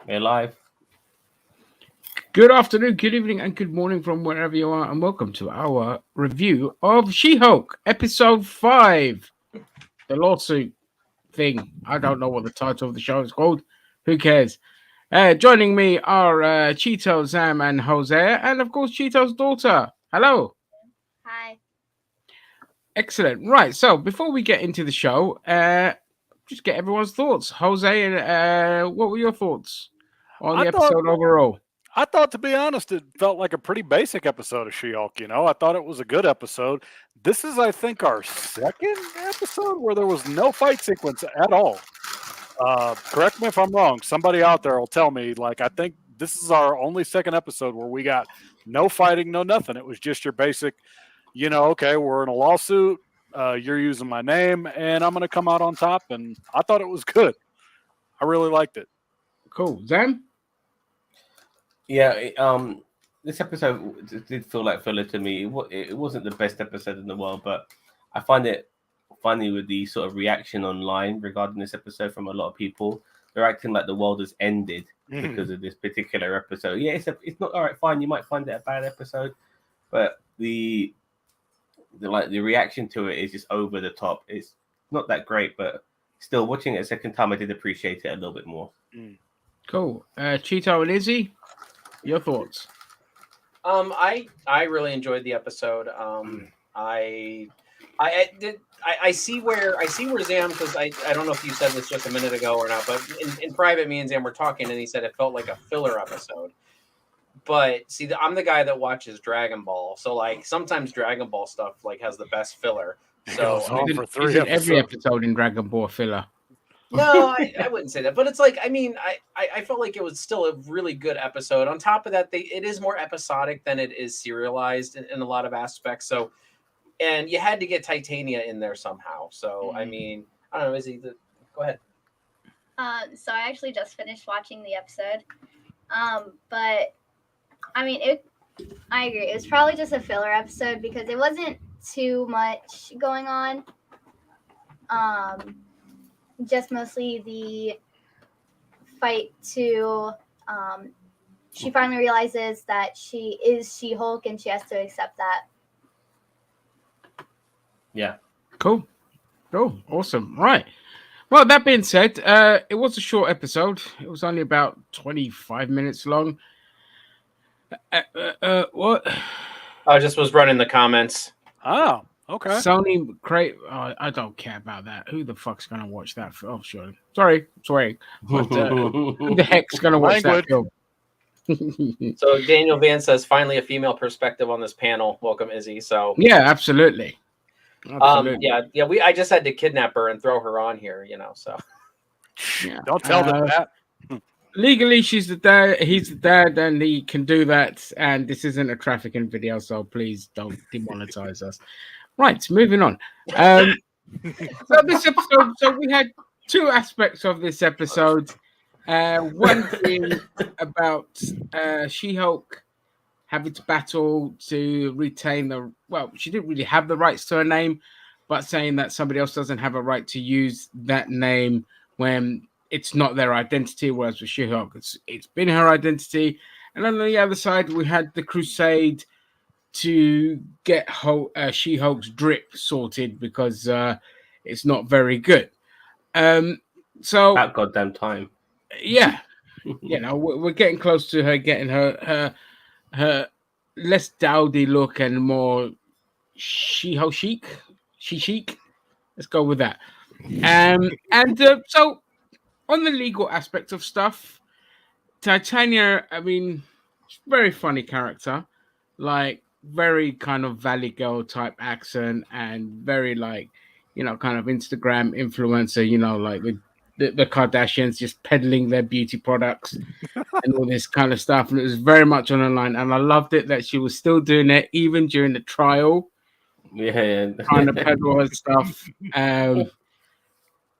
We're live. Good afternoon, good evening, and good morning from wherever you are, and welcome to our review of She-Hulk, Episode 5, the lawsuit thing. I don't know what the title of the show is called. Who cares? Joining me are Cheeto, Sam, and Jose, and of course, Cheeto's daughter. Hello. Hi. Excellent. Right, so before we get into the show, just get everyone's thoughts. Jose, what were your thoughts on I the thought, episode overall? to be honest, it felt like a pretty basic episode of She-Hulk. I thought it was a good episode. This is, I think, our second episode where there was no fight sequence at all. Correct me if I'm wrong. Somebody out there will tell me. I think this is our only second episode where we got no fighting, no nothing. It was just your basic, okay, we're in a lawsuit. You're using my name, and I'm going to come out on top. And I thought it was good. I really liked it. Cool. Sam? Yeah, this episode did feel like filler to me. It wasn't the best episode in the world, but I find it funny with the sort of reaction online regarding this episode from a lot of people. They're acting like the world has ended because of this particular episode. Yeah, it's not all right. Fine, you might find it a bad episode, but the reaction to it is just over the top. It's not that great, but still, watching it a second time, I did appreciate it a little bit more. Cool. Cheeto and Izzy, your thoughts? I really enjoyed the episode. I see where Zam, because I don't know if you said this just a minute ago or not, but in private, me and Zam were talking, and he said it felt like a filler episode. But see, I'm the guy that watches Dragon Ball, so sometimes Dragon Ball stuff has the best filler. So for 3 Isn't every episodes. episode in Dragon Ball filler? No, I wouldn't say that, but it's I felt like it was still a really good episode. On top of that, it is more episodic than it is serialized in a lot of aspects. So, and you had to get Titania in there somehow. So, I don't know, Izzy, go ahead. So I actually just finished watching the episode. But I agree. It was probably just a filler episode because it wasn't too much going on. Just mostly the fight to she finally realizes that she is She-Hulk and she has to accept that. Yeah. Cool. Awesome. Right. Well, that being said, it was a short episode. It was only about 25 minutes long. What? I just was running the comments. Oh, okay. Sony create. I don't care about that. Who the fuck's gonna watch that? Oh, sure. Sorry. But, who the heck's gonna watch that film? So Daniel Van says, finally a female perspective on this panel. Welcome, Izzy. So yeah, absolutely. I just had to kidnap her and throw her on here, so Yeah. Don't tell them that. Legally, she's the dad. He's the dad, and he can do that. And this isn't a trafficking video, so please don't demonetize us. Right, moving on. So this episode, so we had two aspects of this episode. One being about She-Hulk having to battle to retain she didn't really have the rights to her name, but saying that somebody else doesn't have a right to use that name when it's not their identity, whereas with She-Hulk, it's been her identity. And on the other side, we had the crusade to get She-Hulk's drip sorted because it's not very good. So About goddamn time. Yeah, we're getting close to her getting her less dowdy look and more She-Hulk chic. Chic. Let's go with that. So on the legal aspect of stuff, Titania, very funny character, very kind of Valley Girl type accent and very kind of Instagram influencer, like the Kardashians just peddling their beauty products and all this kind of stuff. And it was very much on the line. And I loved it that she was still doing it even during the trial. Yeah. Trying to peddle her stuff.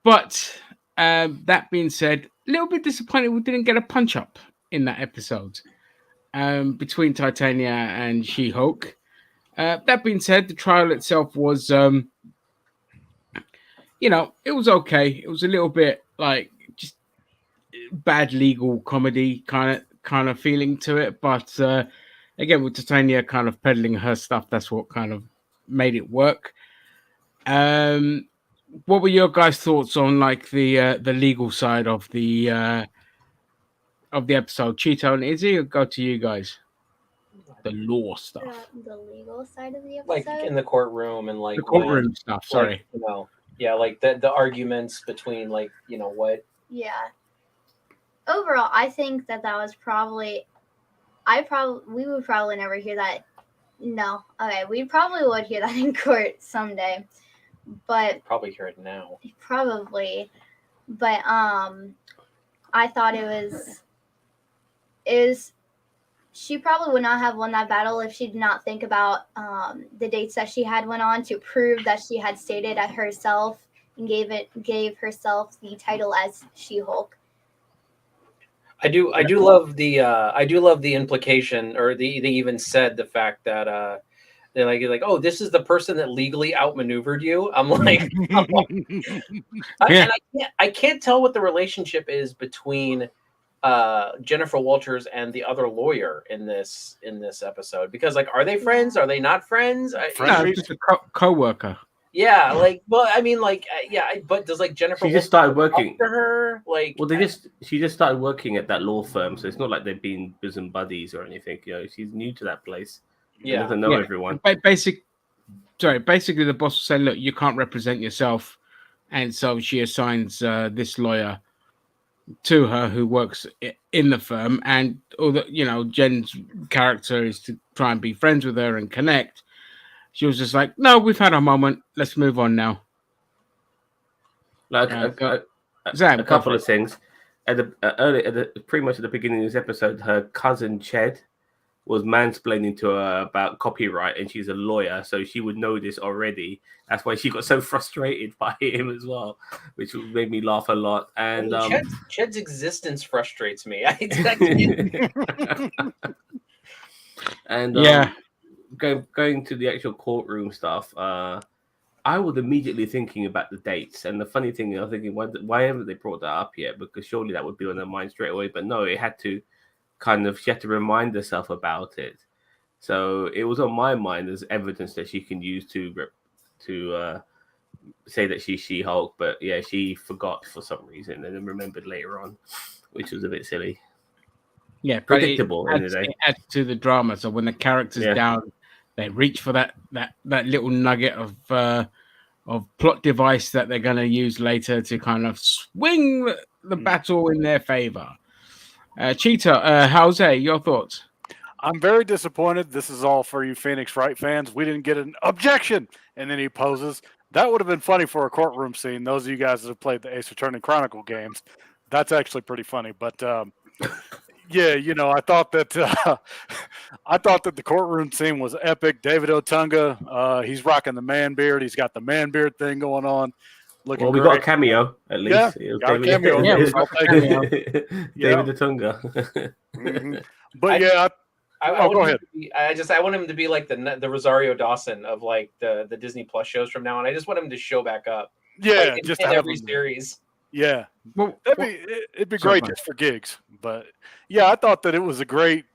But that being said, a little bit disappointed we didn't get a punch up in that episode between Titania and She-Hulk. That being said, the trial itself was, it was okay. It was a little bit bad legal comedy kind of feeling to it. But again, with Titania kind of peddling her stuff, that's what kind of made it work. What were your guys' thoughts on like the legal side of the episode? Cheeto and Izzy, or go to you guys. The law stuff, The legal side of the Like episode. in the courtroom and like the courtroom when, stuff. Sorry. like, you know, yeah, like the arguments between like, you know, what. Yeah. Overall, I think that was probably. We would probably never hear that. No. Okay, we probably would hear that in court someday, but Probably hear it now. probably. But I thought is she probably would not have won that battle if she did not think about the dates that she had went on to prove that she had stated at herself and gave herself the title as She-Hulk. I do love the implication, or they even said the fact that they're like, oh, this is the person that legally outmaneuvered you. I'm like, Yeah. and I can't tell what the relationship is between Jennifer Walters and the other lawyer in this episode, because like, are they friends? Are they not friends? No, just a co-worker. Yeah, like, well, I mean, like, yeah, but does like Jennifer She just started working. to her? Like, Well, she just started working at that law firm, so it's not like they've been bosom buddies or anything. You know, she's new to that place. She yeah, doesn't know everyone. Basically, the boss will say, "Look, you can't represent yourself," and so she assigns this lawyer to her who works in the firm. And although Jen's character is to try and be friends with her and connect, she was just like, "No, we've had our moment. Let's move on now." Like Zam, a couple of things. Pretty much at the beginning of this episode, her cousin Ched was mansplaining to her about copyright, and she's a lawyer, so she would know this already. That's why she got so frustrated by him as well, which made me laugh a lot. And Ched's existence frustrates me. And yeah, going to the actual courtroom stuff, I was immediately thinking about the dates. And the funny thing, I was thinking, why haven't they brought that up yet? Because surely that would be on their mind straight away. But no, she had to remind herself about it. So it was on my mind as evidence that she can use to say that she's She-Hulk. But yeah, she forgot for some reason and then remembered later on, which was a bit silly. Yeah, predictable. It adds to the drama. So when the character's down, they reach for that little nugget of plot device that they're going to use later to kind of swing the battle in their favor. Cheetah, Jose, your thoughts? I'm very disappointed. This is all for you Phoenix Wright fans. We didn't get an objection, and then he poses. That would have been funny for a courtroom scene. Those of you guys that have played the Ace Attorney Chronicle games, that's actually pretty funny. But yeah, I thought that the courtroom scene was epic. David Otunga, he's rocking the man beard. He's got the man beard thing going on. Looking we great. got a cameo at least. Yeah, got a cameo. David Otunga. Mm-hmm. But go ahead. I want him to be like the Rosario Dawson of like the Disney Plus shows from now on. I just want him to show back up. Yeah, like, just in every series. Yeah, it'd be great just for gigs. But yeah, I thought that it was a great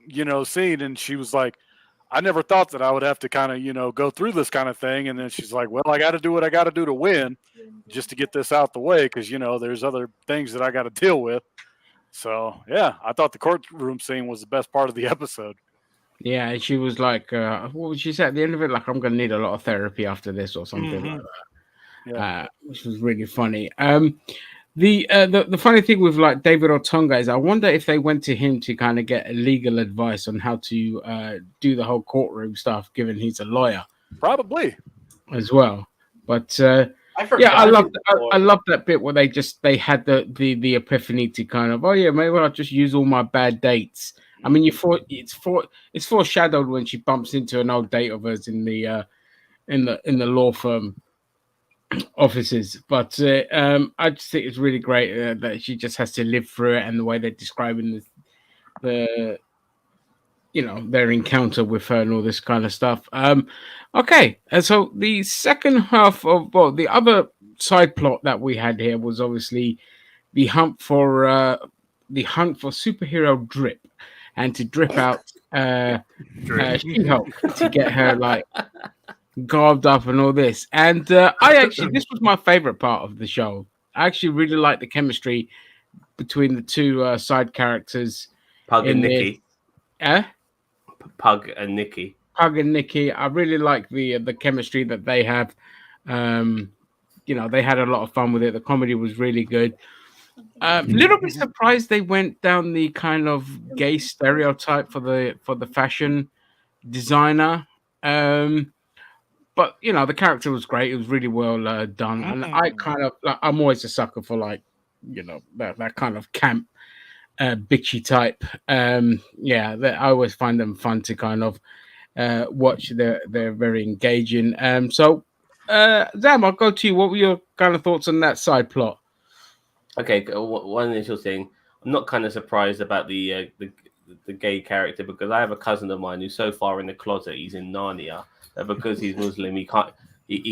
scene, and she was like, I never thought that I would have to kind of go through this kind of thing, and then she's like, well, I got to do what I got to do to win, just to get this out the way, because there's other things that I got to deal with. So yeah, I thought the courtroom scene was the best part of the episode. Yeah, she was like, what would she say at the end of it? Like, I'm going to need a lot of therapy after this or something like that. Yeah. Which was really funny. The funny thing with like David Otunga is I wonder if they went to him to kind of get legal advice on how to do the whole courtroom stuff, given he's a lawyer. Probably. As well. But I love that bit where they had the epiphany to kind of, maybe I'll just use all my bad dates. I mean, it's foreshadowed when she bumps into an old date of hers in the law firm offices. But I just think it's really great that she just has to live through it, and the way they're describing their encounter with her and all this kind of stuff. Okay, and so the second half of the other side plot that we had here was obviously the hunt for the hunt for superhero drip, and to drip out She-Hulk to get her like garbed up and all this. And this was my favorite part of the show. I actually really liked the chemistry between the two side characters. Pug and in this. Nikki. Eh? Pug and Nikki. Pug and Nikki. I really like the chemistry that they have. They had a lot of fun with it. The comedy was really good. Little bit surprised they went down the kind of gay stereotype for the fashion designer. But the character was great. It was really well done, and I kind of I'm always a sucker for that kind of camp, bitchy type. I always find them fun to kind of watch. They're very engaging. So Zam, I'll go to you. What were your kind of thoughts on that side plot? Okay, one initial thing. I'm not kind of surprised about the gay character because I have a cousin of mine who's so far in the closet he's in Narnia that because he's Muslim he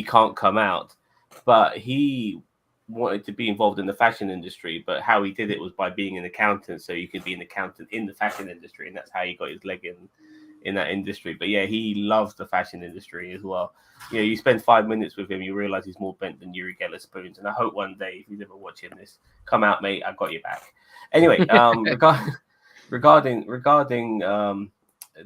can't come out. But he wanted to be involved in the fashion industry, but how he did it was by being an accountant. So you could be an accountant in the fashion industry, and that's how he got his leg in that industry. But yeah, he loves the fashion industry as well. You spend 5 minutes with him, you realize he's more bent than Yuri Geller spoons. And I hope one day, if he's ever watching this, come out, mate. I got your back. Anyway, regarding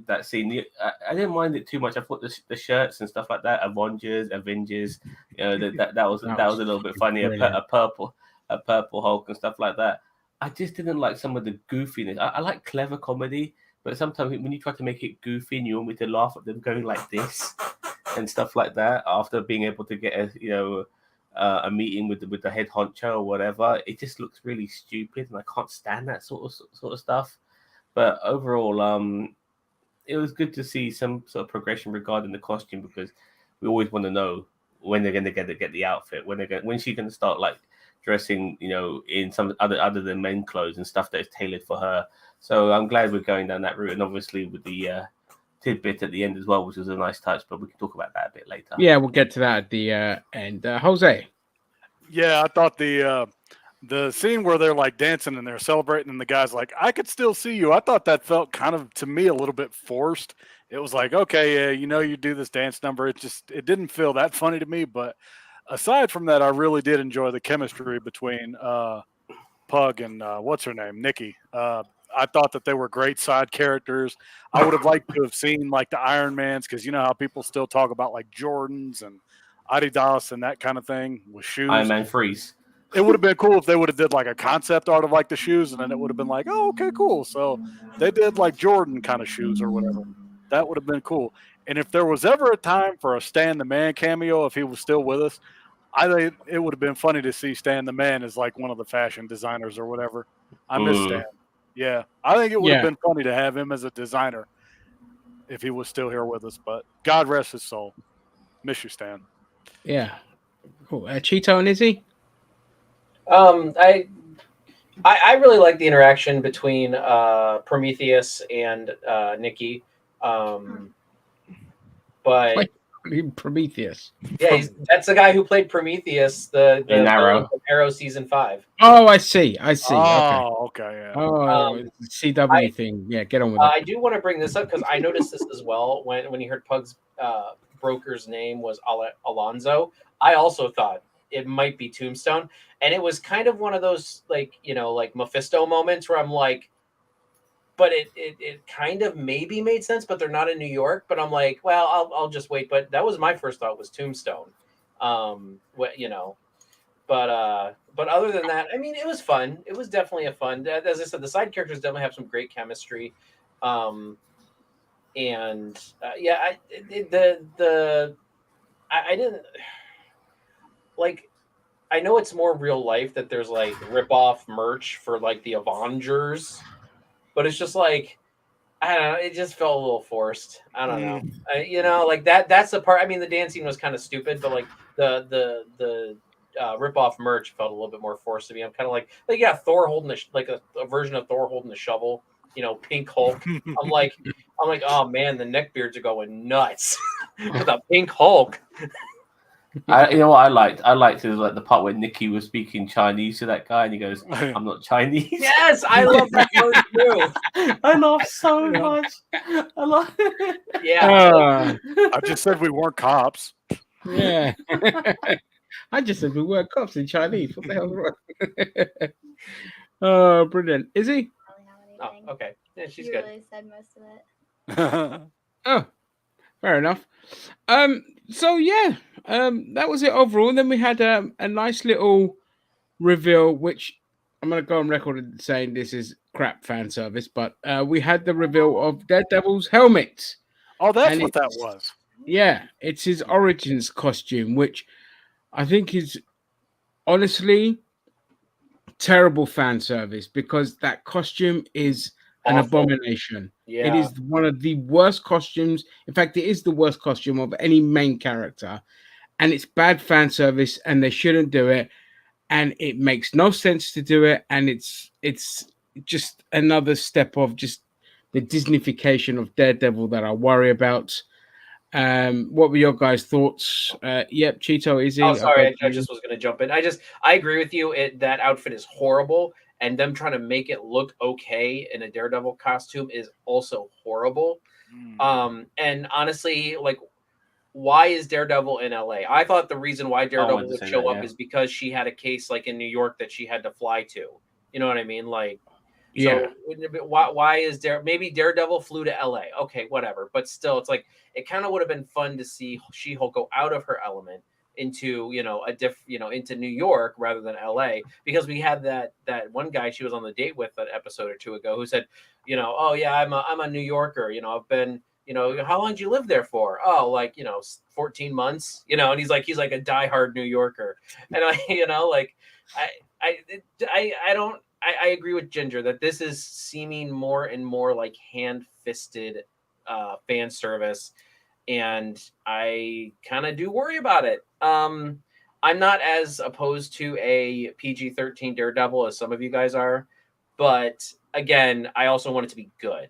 that scene, I didn't mind it too much. I thought the shirts and stuff like that, Avengers, that was a little bit funny. A purple Hulk and stuff like that. I just didn't like some of the goofiness. I like clever comedy, but sometimes when you try to make it goofy and you want me to laugh at them going like this and stuff like that after being able to get a meeting with the head honcho or whatever, it just looks really stupid, and I can't stand that sort of stuff. But overall, it was good to see some sort of progression regarding the costume because we always want to know when they're going to get the outfit, when she's going to start like dressing, in some other than men clothes and stuff that is tailored for her. So I'm glad we're going down that route, and obviously with the tidbit at the end as well, which was a nice touch, but we can talk about that a bit later. Yeah, we'll get to that at the end. Jose. Yeah, I thought the scene where they're like dancing and they're celebrating and the guy's like, I could still see you. I thought that felt kind of, to me, a little bit forced. It was like, okay, yeah, you do this dance number. It didn't feel that funny to me. But aside from that, I really did enjoy the chemistry between Pug and what's her name? Nikki. I thought that they were great side characters. I would have liked to have seen like the Iron Mans, because you know how people still talk about like Jordans and Adidas and that kind of thing with shoes. Iron Man Freeze. It would have been cool if they would have did like a concept art of like the shoes, and then it would have been like, oh, okay, cool. So they did like Jordan kind of shoes or whatever. That would have been cool. And if there was ever a time for a Stan the Man cameo, if he was still with us, I think it would have been funny to see Stan the Man as like one of the fashion designers or whatever. I miss Stan. Yeah, I think it would have been funny to have him as a designer if he was still here with us. But God rest his soul. Miss you, Stan. Yeah. Cool. Cheeto and Izzy? I really like the interaction between Prometheus and Nikki. But Prometheus. Yeah, that's the guy who played Prometheus, the Arrow season 5. Oh, I see. Oh, okay. Yeah. Oh, CW thing. Yeah, get on with it. I do want to bring this up because I noticed this as well when you heard Pug's broker's name was Alonzo. I also thought it might be Tombstone, and it was kind of one of those like Mephisto moments where I'm like, but it kind of maybe made sense, but they're not in New York. But I'm like, well, I'll just wait. But that was my first thought was Tombstone. But other than that, I mean, it was fun. It was definitely a fun. As I said, the side characters definitely have some great chemistry. I didn't like. I know it's more real life that there's like rip-off merch for like the Avengers. But it's just like, I don't know. It just felt a little forced. I don't know. Like that's the part. I mean, the dancing was kind of stupid, but like the rip-off merch felt a little bit more forced to me. I'm kind of like, yeah, Thor holding a version of Thor holding the shovel. Pink Hulk. I'm like, oh man, the neckbeards are going nuts with a pink Hulk. You know what I liked? I liked is like the part where Nikki was speaking Chinese to that guy, and he goes, "I'm not Chinese." Yes, I love that part too. I laughed so Yeah. much. I love. Yeah, I just said we weren't cops. Yeah. I just said we were cops in Chinese. What the hell's wrong? Oh, brilliant. Is he? I don't really Oh, have anything. okay. Yeah, she's You good. really said most of it. Oh, fair enough. So yeah, that was it overall. And then we had a nice little reveal, which I'm gonna go on record as saying this is crap fan service, but we had the reveal of Daredevil's helmet. Oh, that's And what that it's was. yeah, it's his origins costume, which I think is honestly terrible fan service because that costume is an Awful. abomination. It Yeah. is one of the worst costumes. In fact, it is the worst costume of any main character, and it's bad fan service, and they shouldn't do it. And it makes no sense to do it, and it's just another step of just the Disneyfication of Daredevil that I worry about. What were your guys' thoughts? Yep, Cheeto, Izzy. Oh, I'll go sorry. to I you. just was going to jump in. I agree with you. That outfit is horrible, and them trying to make it look okay in a Daredevil costume is also horrible. And honestly, like, why is Daredevil in LA? I thought the reason why Daredevil wanted to would say show that, up yeah. is because she had a case like in New York that she had to fly to. You know what I mean? Like, Yeah, so why is maybe Daredevil flew to LA? Okay, whatever. But still, it's like it kind of would have been fun to see She-Hulk go out of her element into into New York rather than LA, because we had that one guy she was on the date with an episode or two ago who said, oh yeah, I'm a New Yorker. I've been, how long did you live there for? Oh, like 14 months. And he's like a diehard New Yorker, and I like I don't. I agree with Ginger that this is seeming more and more like hand-fisted fan service, and I kind of do worry about it. I'm not as opposed to a PG-13 Daredevil as some of you guys are, but again, I also want it to be good,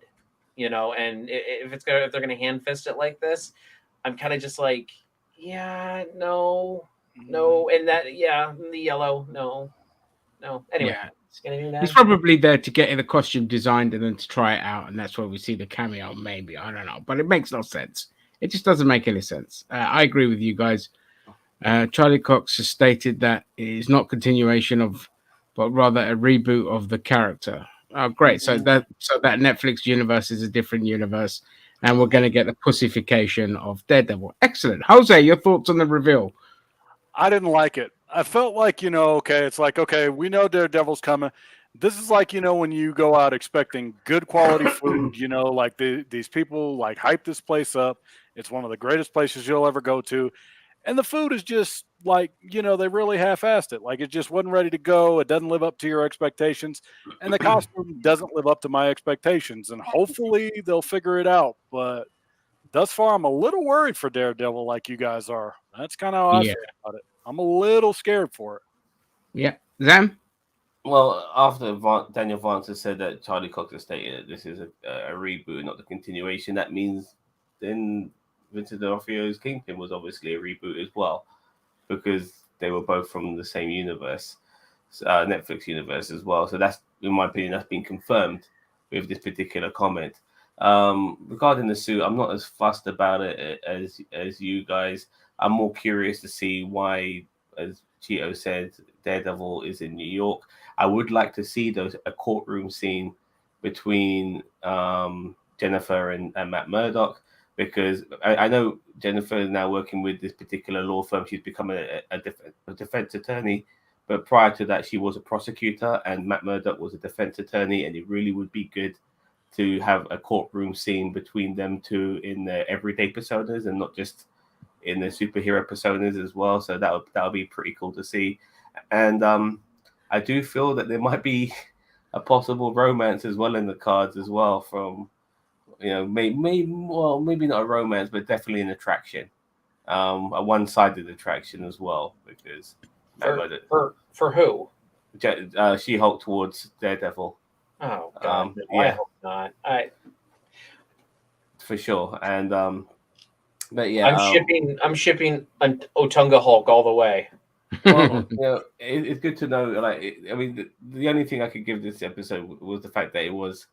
And if they're gonna hand-fist it like this, I'm kind of just like, yeah, no, and that, yeah, the yellow, no. Anyway, yeah. anything to He's add? probably there to get the costume designed and then to try it out, and that's why we see the cameo. Maybe I don't know, but it makes no sense. It just doesn't make any sense. I agree with you guys. Charlie Cox has stated that it is not continuation of, but rather a reboot of the character. Oh, great! So that Netflix universe is a different universe, and we're going to get the pussification of Daredevil. Excellent, Jose. Your thoughts on the reveal? I didn't like it. I felt like, okay, it's like, okay, we know Daredevil's coming. This is like, when you go out expecting good quality food, like these people like hype this place up. It's one of the greatest places you'll ever go to. And the food is just like, they really half-assed it. Like it just wasn't ready to go. It doesn't live up to your expectations. And the costume doesn't live up to my expectations. And hopefully they'll figure it out. But thus far, I'm a little worried for Daredevil like you guys are. That's kind of how I Yeah, feel about it. I'm a little scared for it. yeah. Zam? Well, after Daniel Vance has said that Charlie Cox has stated that this is a reboot, not the continuation, that means then Vincent D'Onofrio's Kingpin was obviously a reboot as well, because they were both from the same universe, Netflix universe as well. So that's, in my opinion, that's been confirmed with this particular comment. Regarding the suit, I'm not as fussed about it as you guys. I'm more curious to see why, as Cheeto said, Daredevil is in New York. I would like to see a courtroom scene between Jennifer and Matt Murdock, because I know Jennifer is now working with this particular law firm. She's become a defense attorney, but prior to that, she was a prosecutor, and Matt Murdock was a defense attorney, and it really would be good to have a courtroom scene between them two in their everyday personas and not just in the superhero personas as well. So that would be pretty cool to see. And I do feel that there might be a possible romance as well in the cards as well, from maybe not a romance, but definitely an attraction, a one-sided attraction as well, because For who? She-Hulk towards Daredevil. Oh God, no, I yeah, hope not. for sure. And But yeah, I'm shipping an Otunga Hulk all the way. well, it's good to know. Like, I mean, the only thing I could give this episode was the fact that it was,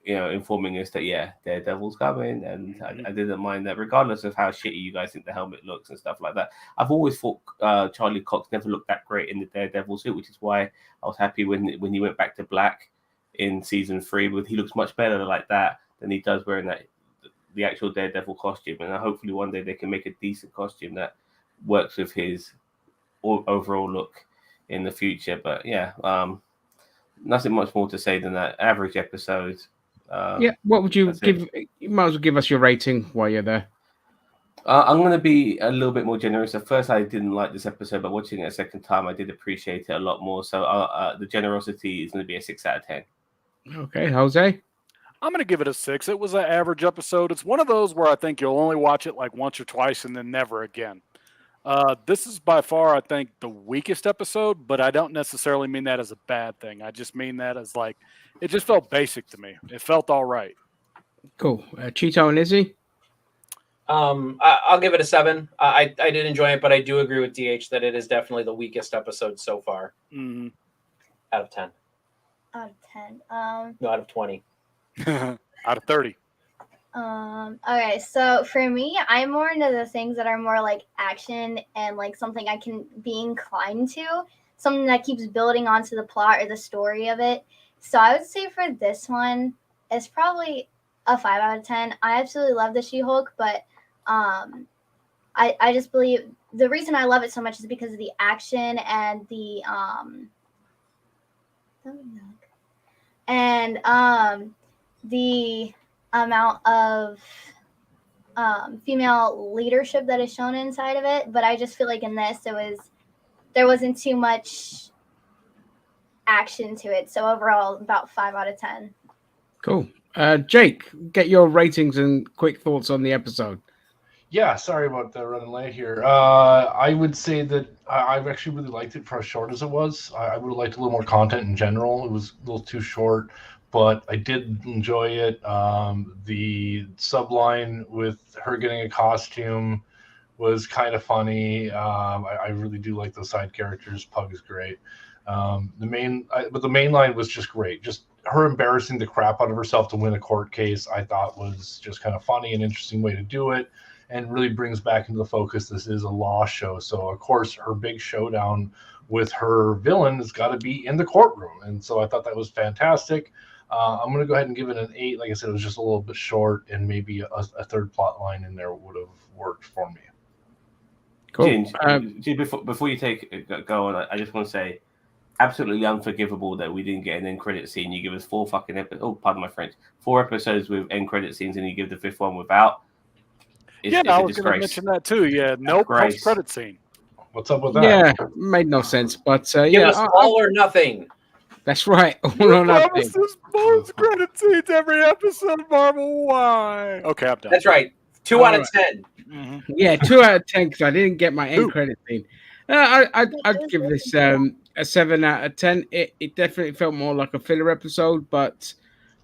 informing us that Daredevil's coming, and I didn't mind that, regardless of how shitty you guys think the helmet looks and stuff like that. I've always thought Charlie Cox never looked that great in the Daredevil suit, which is why I was happy when he went back to black in season 3. But he looks much better like that than he does wearing the actual Daredevil costume. And hopefully one day they can make a decent costume that works with his overall look in the future. But nothing much more to say than that. Average episode. What would you give? You might as well give us your rating while you're there. I'm going to be a little bit more generous. At first, I didn't like this episode, but watching it a second time, I did appreciate it a lot more. So the generosity is going to be a 6 out of 10. Okay, Jose? I'm going to give it a 6. It was an average episode. It's one of those where I think you'll only watch it like once or twice and then never again. This is by far, I think, the weakest episode, but I don't necessarily mean that as a bad thing. I just mean that as like, it just felt basic to me. It felt all right. Cool. Cheeto and Izzy? I'll give it a 7. I did enjoy it, but I do agree with DH that it is definitely the weakest episode so far. Mm-hmm. Out of 10. Out of 10. No, out of 20. Out of 30. Okay, so for me, I'm more into the things that are more like action and like something I can be inclined to, something that keeps building onto the plot or the story of it. So I would say for this one, it's probably a 5 out of 10. I absolutely love the She-Hulk, but I just believe the reason I love it so much is because of the action and the amount of female leadership that is shown inside of it. But I just feel like in this, there wasn't too much action to it. So overall, about 5 out of 10. Cool. Jake, get your ratings and quick thoughts on the episode. Yeah, sorry about running late here. I would say that I've actually really liked it for as short as it was. I would have liked a little more content in general. It was a little too short, but I did enjoy it. The subline with her getting a costume was kind of funny. I really do like the side characters. Pug is great. But the main line was just great. Just her embarrassing the crap out of herself to win a court case, I thought was just kind of funny and interesting way to do it, and really brings back into the focus this is a law show. So of course her big showdown with her villain has got to be in the courtroom, and so I thought that was fantastic. I'm going to go ahead and give it an 8. Like I said, it was just a little bit short, and maybe a third plot line in there would have worked for me. Cool. Before you go on, I just want to say, absolutely unforgivable that we didn't get an end credit scene. You give us 4 fucking episodes. Oh, pardon my French. 4 episodes with end credit scenes, and you give the 5th one without. I was going to mention that too. Yeah, no post credit scene. What's up with that? Yeah, made no sense. But give us all or nothing. That's right. All or nothing. Promises post credit scenes every episode. Marvel, why? Okay, I'm done. That's right. 2 out of 10. Mm-hmm. Yeah, 2 out of 10 because I didn't get my end credit scene. I'd give this a 7 out of 10. It definitely felt more like a filler episode, but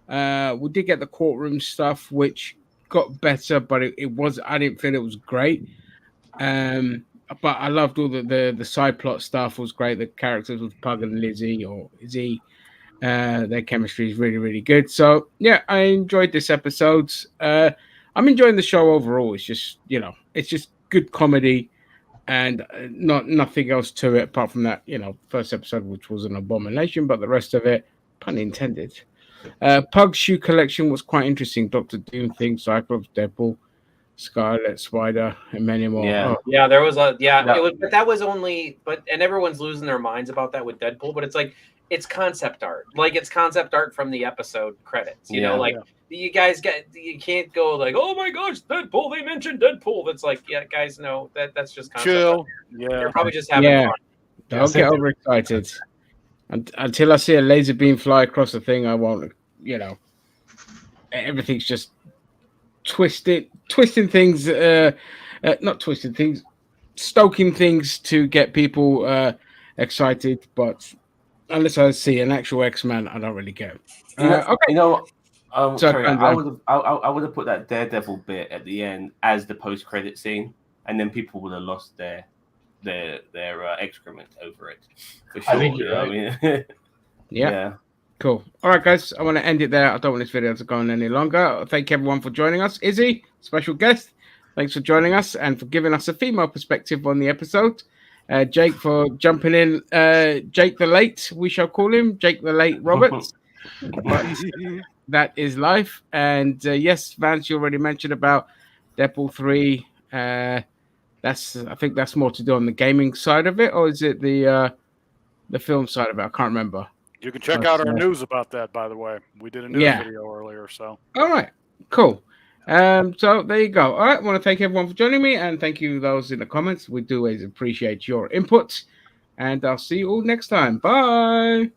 we did get the courtroom stuff, which got better, but it was. I didn't feel it was great. But I loved all the side plot stuff. Was great. The characters with Pug and Lizzie or Izzy, their chemistry is really, really good. So yeah, I enjoyed this episode. I'm enjoying the show overall. It's just it's just good comedy. And nothing else to it apart from that, first episode, which was an abomination, but the rest of it, pun intended. Pug's shoe collection was quite interesting. Dr. Doom thing, Cyclops, Deadpool, Scarlet, Spider, and many more. Yeah, there was but that was only, and everyone's losing their minds about that with Deadpool, but it's like, it's concept art. Like, it's concept art from the episode credits, you guys you can't go like, oh my gosh, Deadpool, they mentioned Deadpool. That's like, yeah, guys, no, that's just concept chill. art. Yeah, you're probably just having fun. Don't get overexcited. Until I see a laser beam fly across the thing, I won't. Everything's just twisting things. Not twisting things, stoking things to get people excited. But unless I see an actual X-Man, I don't really care. Okay. So, sorry, Andrew. I would have put that Daredevil bit at the end as the post credit scene, and then people would have lost their excrement over it for sure. I think you're you know right. what I mean? Yeah. Cool. All right, guys. I want to end it there. I don't want this video to go on any longer. Thank everyone for joining us. Izzy, special guest, thanks for joining us and for giving us a female perspective on the episode. Jake for jumping in. Jake the Late, we shall call him. Jake the Late Roberts. But that is life. And yes, Vance, you already mentioned about Deadpool 3. I think that's more to do on the gaming side of it, or is it the film side of it? I can't remember. You can check out our news about that, by the way. We did a news video earlier, so. All right, cool. So there you go. All right, I want to thank everyone for joining me, and thank you those in the comments. We do always appreciate your input, and I'll see you all next time. Bye.